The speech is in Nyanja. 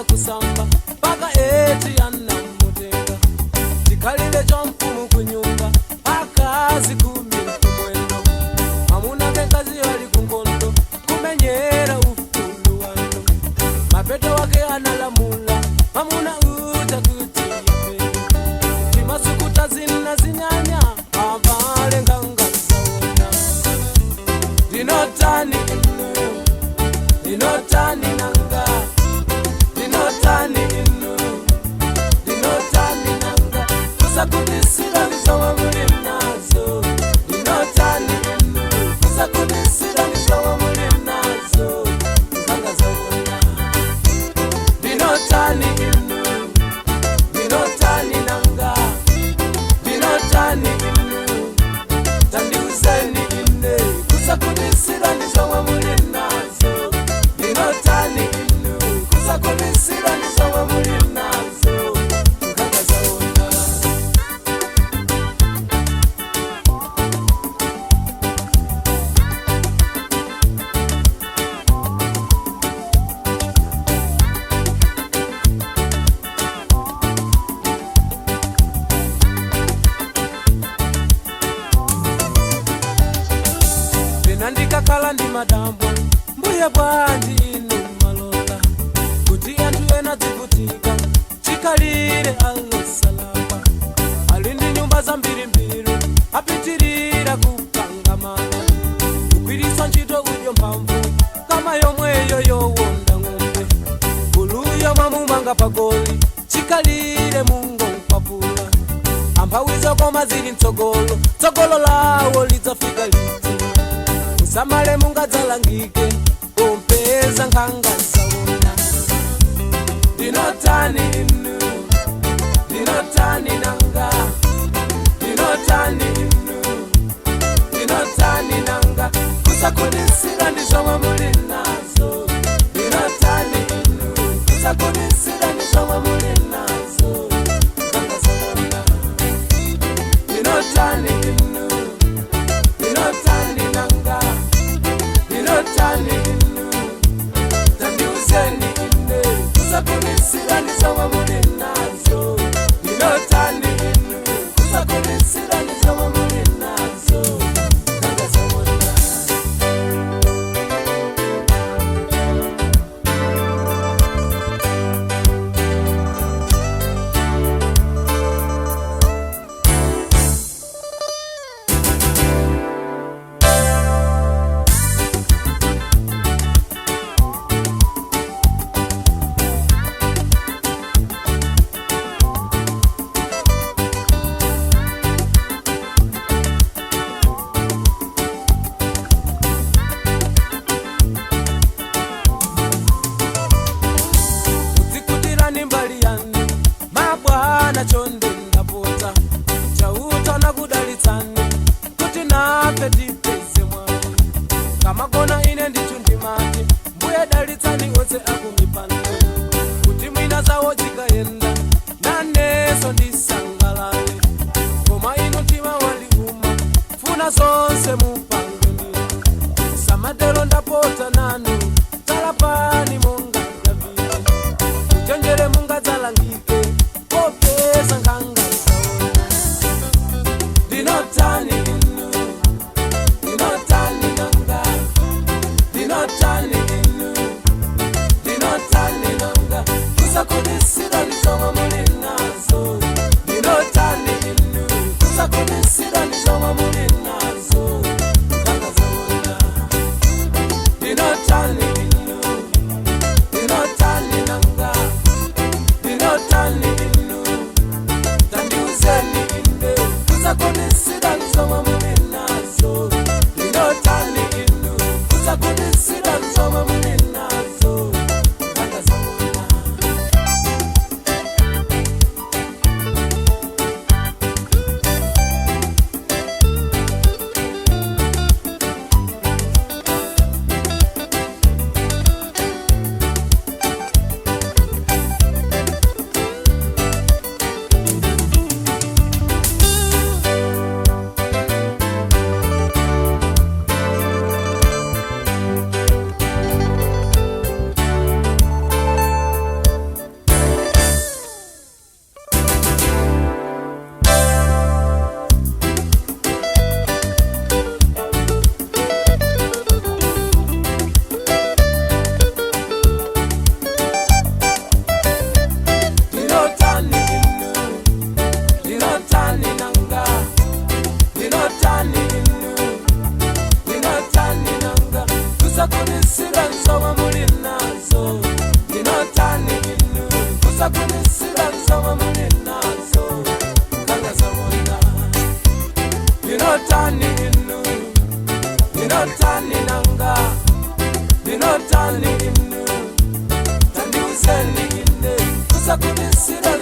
kupita kusamba paka eti anamutenga tikalile chompumu kunyumba akazi kumiliki mwendo mamuna kekazi wali kungondo kumenyera ufulu wando mapeto wake analamula mamuna uta kutia pendo timasukuta zina zinyanya avale nganga zaona dinotani dinotani nanga dinotani inu dinotani nanga kusakudisira nisawa muli nazo dinotani inu kusakudisira nisawa muli nazo nganga zaona dinotani inu dinotani nanga dinotani inu tandiuzeni ine kusakudisira nisawa muli nazo dinotani inu kusakudisira nisawa muli nazo nganga zaona ndikakhala ndi madambo mbuye bwanji inu malola kuti anthu ena dzivutika chikalire alosalapa ali ndi nyumba zambirimbiri apitirira kukangamana kugwiritsa ntchito udyo mphamvu kama yomweyo yowonda ng'ombe buluyo mwamumanga pagoli chikalire mungo mpapula amphawi zokoma zili mtsogolo tsogolo lawo lidzafika liti samale mungadzalangike kumpeza nganga zaona dinotani inu dinotani nanga dinotani inu dinotani nanga kusakudisira ndizomwe muli nazo dinotani inu kusakudisira ndizomwe muli nazo nganga zaona dinotani inu dinotani nanga dinotani inu tandiuzeni ine kusakudisira ndizomwe muli nazo dinotani inu kusakudisira ndizomwe muli nazo nganga zaona kunisira